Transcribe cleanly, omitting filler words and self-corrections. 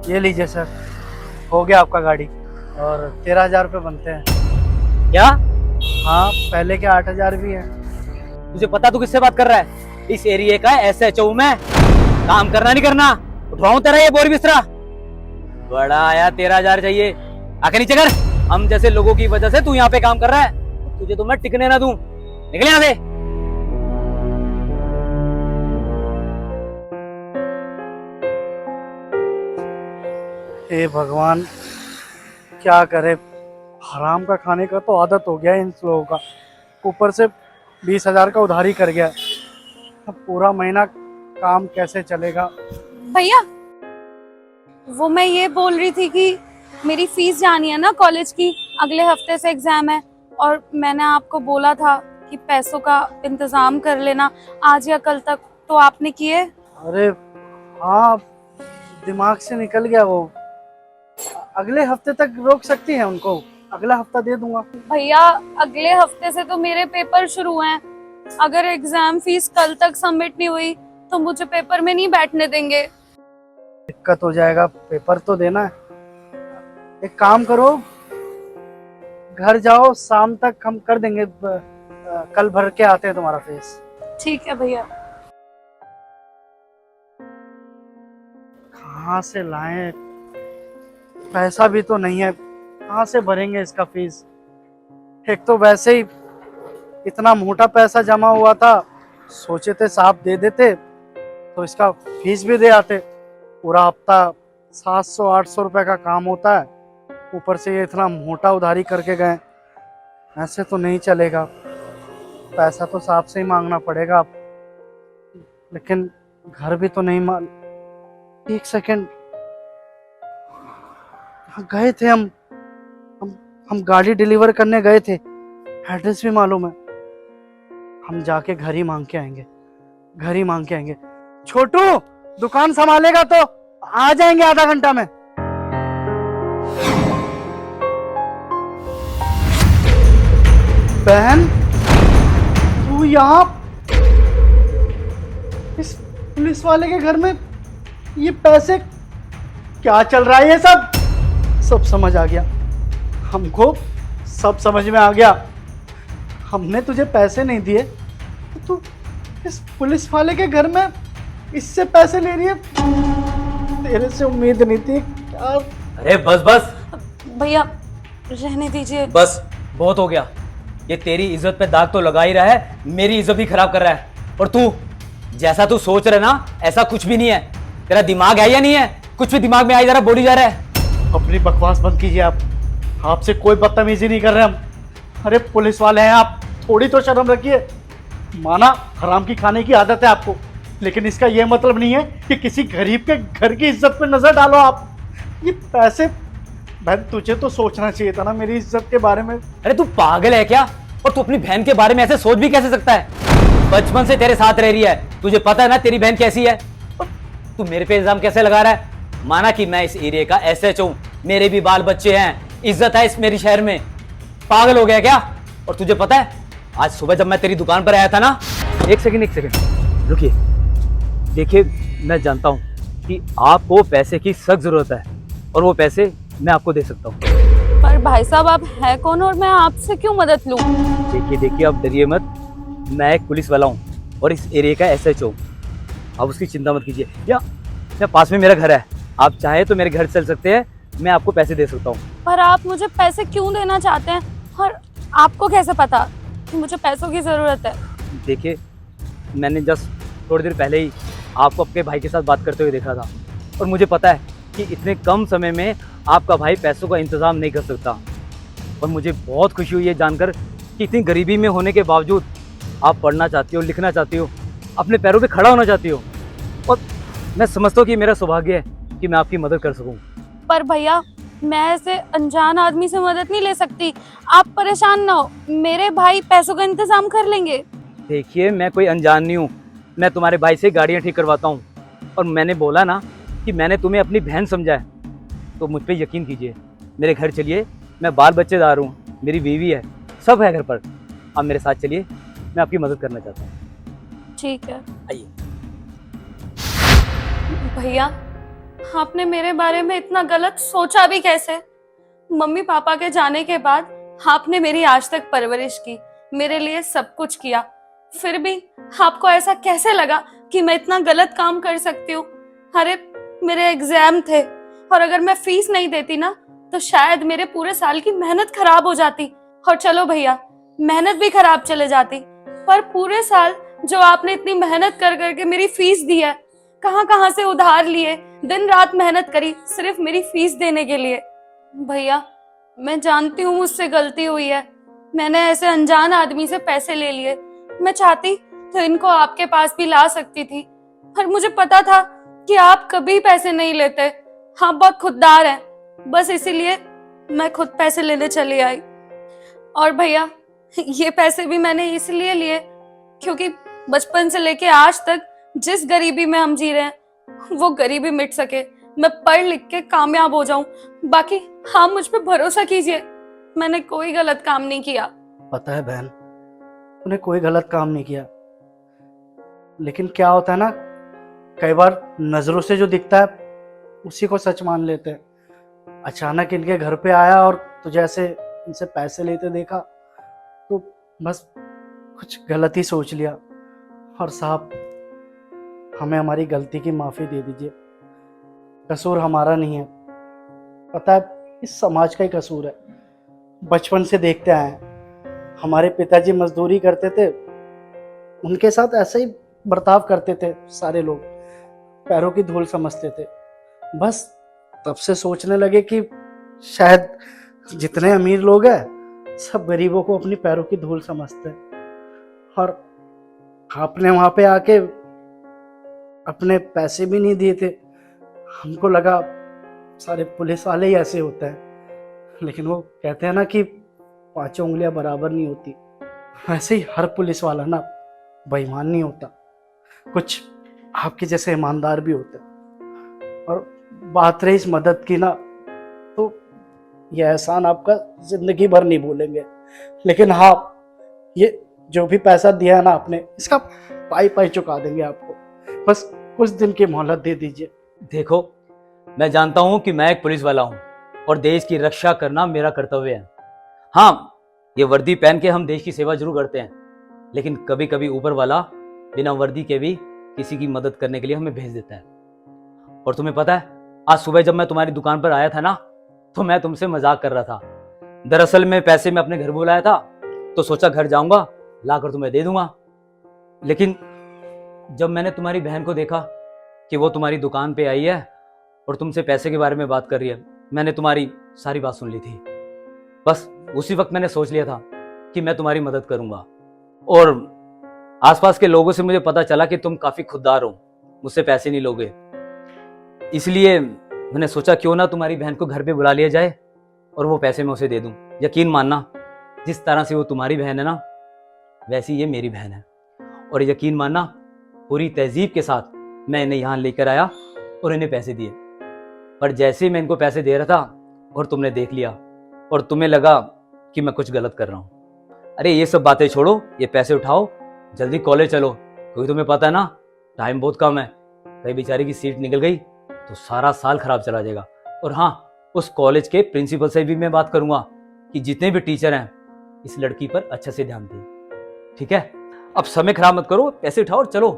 ये लीजिए सर, हो गया आपका गाड़ी। और 13,000 रुपये बनते हैं। क्या? हाँ, पहले के 8,000 भी हैं। तुझे पता तू किससे बात कर रहा है? इस एरिया का SHO मैं। काम करना नहीं करना, उठवाऊं तेरा ये बोरी बिस्तरा। बड़ा आया 13,000 चाहिए, आके नीचे कर। हम जैसे लोगों की वजह से तू यहाँ पे काम कर रहा है, तुझे तो मैं टिकने ना दूं। निकल यहाँ से। हे भगवान, क्या करे। हराम का खाने का तो आदत हो गया है इन लोगों का, ऊपर से 20,000 का उधारी कर गया। अब पूरा महीना काम कैसे चलेगा। भैया, वो मैं ये बोल रही थी कि मेरी फीस जानी है ना कॉलेज की, अगले हफ्ते से एग्जाम है। और मैंने आपको बोला था कि पैसों का इंतजाम कर लेना आज या कल तक, तो आपने किए? अरे हाँ, दिमाग से निकल गया वो। अगले हफ्ते तक रोक सकती है उनको, अगला हफ्ता दे दूंगा। भैया, अगले हफ्ते से तो मेरे पेपर शुरू हैं। अगर एग्जाम फीस कल तक सबमिट नहीं हुई तो मुझे पेपर में नहीं बैठने देंगे। दिक्कत हो जाएगा, पेपर तो देना है। एक काम करो, घर जाओ, शाम तक हम कर देंगे। कल भर के आते हैं तुम्हारा फीस। ठीक है भैया। कहाँ से लाएं, पैसा भी तो नहीं है, कहाँ से भरेंगे इसका फीस। एक तो वैसे ही इतना मोटा पैसा जमा हुआ था, सोचे थे साहब दे देते तो इसका फीस भी दे आते। पूरा हफ्ता 700-800 रुपए का काम होता है, ऊपर से ये इतना मोटा उधारी करके गए। ऐसे तो नहीं चलेगा, पैसा तो साहब से ही मांगना पड़ेगा अब। लेकिन घर भी तो नहीं माल। एक सेकंड, गए थे हम गाड़ी डिलीवर करने गए थे, एड्रेस भी मालूम है। हम जाके घर ही मांग के आएंगे, घर ही मांग के आएंगे। छोटू दुकान संभालेगा तो आ जाएंगे आधा घंटा में। बहन, तू यहाँ इस पुलिस वाले के घर में, ये पैसे क्या चल रहा है? ये सब समझ आ गया हमको, सब समझ में आ गया। हमने तुझे पैसे नहीं दिए तो तू इस पुलिस वाले के घर में इससे पैसे ले रही है। तेरे से उम्मीद नहीं थी क्या। अरे बस बस भैया रहने दीजिए। बस, बहुत हो गया। ये तेरी इज्जत पे दाग तो लगा ही रहा है, मेरी इज्जत भी खराब कर रहा है। और तू जैसा तू सोच रहा है ना, ऐसा कुछ भी नहीं है। तेरा दिमाग है या नहीं है? कुछ भी दिमाग में आई जा रहा, बोली जा रहा है। अपनी बकवास बंद कीजिए आप। आपसे कोई बदतमीजी नहीं कर रहे हम। अरे पुलिस वाले हैं आप, थोड़ी तो शर्म रखिए। माना हराम की खाने की आदत है आपको, लेकिन इसका यह मतलब नहीं है कि किसी गरीब के घर की इज्जत पे नजर डालो आप। ये पैसे, बहन तुझे तो सोचना चाहिए था ना मेरी इज्जत के बारे में। अरे तू पागल है क्या? और तू अपनी बहन के बारे में ऐसे सोच भी कैसे सकता है? बचपन से तेरे साथ रह रही है, तुझे पता है ना तेरी बहन कैसी है। और तू मेरे पे इल्जाम कैसे लगा रहा है? माना कि मैं इस एरिया का SHO हूं, मेरे भी बाल बच्चे हैं, इज्जत है इस मेरी शहर में। पागल हो गया क्या? और तुझे पता है आज सुबह जब मैं तेरी दुकान पर आया था ना, एक सेकंड रुकिए। देखिए, मैं जानता हूं कि आपको पैसे की सख्त जरूरत है और वो पैसे मैं आपको दे सकता हूं। पर भाई साहब, आप है कौन और मैं आपसे क्यों मदद लूं? देखिए आप डरिए मत। मैं एक पुलिस वाला हूँ और इस एरिया का SHO हूँ। आप उसकी चिंता मत कीजिए। या पास में मेरा घर है, आप चाहे तो मेरे घर चल सकते हैं, मैं आपको पैसे दे सकता हूँ। पर आप मुझे पैसे क्यों देना चाहते हैं? और आपको कैसे पता कि मुझे पैसों की जरूरत है? देखिए, मैंने जस्ट थोड़ी देर पहले ही आपको अपने भाई के साथ बात करते हुए देखा था और मुझे पता है कि इतने कम समय में आपका भाई पैसों का इंतज़ाम नहीं कर सकता। और मुझे बहुत खुशी हुई है जानकर कि इतनी गरीबी में होने के बावजूद आप पढ़ना चाहती हो, लिखना चाहती हो, अपने पैरों पे खड़ा होना चाहती हो। और मैं समझता हूँ कि मेरा सौभाग्य है कि मैं आपकी मदद कर सकूँ। पर भैया, मैं ऐसे अनजान आदमी से मदद नहीं ले सकती। आप परेशान ना हो, मेरे भाई पैसों का इंतजाम कर लेंगे। देखिए, मैं कोई अनजान नहीं हूँ, मैं तुम्हारे भाई से गाड़ियाँ ठीक करवाता हूँ। और मैंने बोला ना कि मैंने तुम्हें अपनी बहन समझा है, तो मुझ पर यकीन कीजिए। मेरे घर चलिए, मैं बाल बच्चेदार हूँ, मेरी बीवी है, सब है घर पर। आप मेरे साथ चलिए, मैं आपकी मदद करना चाहता हूँ। ठीक है। आइए। भैया, आपने मेरे बारे में इतना गलत सोचा भी कैसे? मम्मी पापा के जाने के बाद आपने मेरी आज तक परवरिश की, मेरे लिए सब कुछ किया, फिर भी आपको ऐसा कैसे लगा कि मैं इतना गलत काम कर सकती हूँ? अरे मेरे एग्जाम थे, और अगर मैं फीस नहीं देती ना तो शायद मेरे पूरे साल की मेहनत खराब हो जाती। और चलो भैया, मेहनत भी खराब चले जाती, पर पूरे साल जो आपने इतनी मेहनत कर करके मेरी फीस दी है, कहाँ कहाँ से उधार लिए, दिन रात मेहनत करी सिर्फ मेरी फीस देने के लिए। भैया, मैं जानती हूँ मुझसे गलती हुई है, मैंने ऐसे अनजान आदमी से पैसे ले लिए। मैं चाहती तो इनको आपके पास भी ला सकती थी, पर मुझे पता था कि आप कभी पैसे नहीं लेते, आप बहुत खुददार हैं, बस इसीलिए मैं खुद पैसे लेने चली आई। और भैया, ये पैसे भी मैंने इसलिए लिए क्योंकि बचपन से लेके आज तक जिस गरीबी में हम जी रहे हैं वो गरीबी मिट सके, मैं पढ़ लिख के कामयाब हो जाऊं। बाकी आप मुझ पे भरोसा कीजिए, मैंने कोई गलत काम नहीं किया। पता है बहन, तूने कोई गलत काम नहीं किया, लेकिन क्या होता है ना, कई बार नजरों से जो दिखता है उसी को सच मान लेते हैं। अचानक इनके घर पे आया और तुझे ऐसे इनसे पैसे लेते देखा तो बस कुछ गलत ही सोच लिया। और साहब, हमें हमारी गलती की माफी दे दीजिए, कसूर हमारा नहीं है, पता है इस समाज का ही कसूर है। बचपन से देखते आए हैं, हमारे पिताजी मजदूरी करते थे, उनके साथ ऐसे ही बर्ताव करते थे सारे लोग, पैरों की धूल समझते थे। बस तब से सोचने लगे कि शायद जितने अमीर लोग हैं सब गरीबों को अपनी पैरों की धूल समझते हैं। और आपने वहां पे आके अपने पैसे भी नहीं दिए थे, हमको लगा सारे पुलिस वाले ही ऐसे होते हैं, लेकिन वो कहते हैं ना कि पांचों उंगलियां बराबर नहीं होती, वैसे ही हर पुलिस वाला ना बेईमान नहीं होता, कुछ आपके जैसे ईमानदार भी होते हैं। और बात रही इस मदद की ना, तो यह एहसान आपका जिंदगी भर नहीं भूलेंगे, लेकिन हाँ, ये जो भी पैसा दिया है ना आपने, इसका पाई पाई चुका देंगे आपको, बस कुछ दिन की मोहलत दे दीजिए। देखो, मैं जानता हूं कि मैं एक पुलिस वाला हूं और देश की रक्षा करना मेरा कर्तव्य है। हाँ, ये वर्दी पहन के हम देश की सेवा जरूर करते हैं, लेकिन कभी कभी ऊपर वाला बिना वर्दी के भी किसी की मदद करने के लिए हमें भेज देता है। और तुम्हें पता है, आज सुबह जब मैं तुम्हारी दुकान पर आया था ना, तो मैं तुमसे मजाक कर रहा था। दरअसल मैं पैसे में अपने घर बुलाया था, तो सोचा घर जाऊंगा लाकर तुम्हें दे दूंगा। लेकिन जब मैंने तुम्हारी बहन को देखा कि वो तुम्हारी दुकान पे आई है और तुमसे पैसे के बारे में बात कर रही है, मैंने तुम्हारी सारी बात सुन ली थी। बस उसी वक्त मैंने सोच लिया था कि मैं तुम्हारी मदद करूंगा। और आसपास के लोगों से मुझे पता चला कि तुम काफी खुददार हो, मुझसे पैसे नहीं लोगे, इसलिए मैंने सोचा क्यों ना तुम्हारी बहन को घर पे बुला लिया जाए और वो पैसे मैं उसे दे दूं। यकीन मानना, जिस तरह से वो तुम्हारी बहन है ना, वैसी ये मेरी बहन है। और यकीन मानना, पूरी तहजीब के साथ मैं इन्हें यहाँ लेकर आया और इन्हें पैसे दिए। पर जैसे ही मैं इनको पैसे दे रहा था और तुमने देख लिया और तुम्हें लगा कि मैं कुछ गलत कर रहा हूँ। अरे ये सब बातें छोड़ो, ये पैसे उठाओ, जल्दी कॉलेज चलो, क्योंकि तुम्हें पता है ना टाइम बहुत कम है। कहीं बेचारी की सीट निकल गई तो सारा साल खराब चला जाएगा। और हाँ, उस कॉलेज के प्रिंसिपल से भी मैं बात करूंगा कि जितने भी टीचर हैं इस लड़की पर अच्छे से ध्यान दें। ठीक है, अब समय खराब मत करो, पैसे उठाओ और चलो।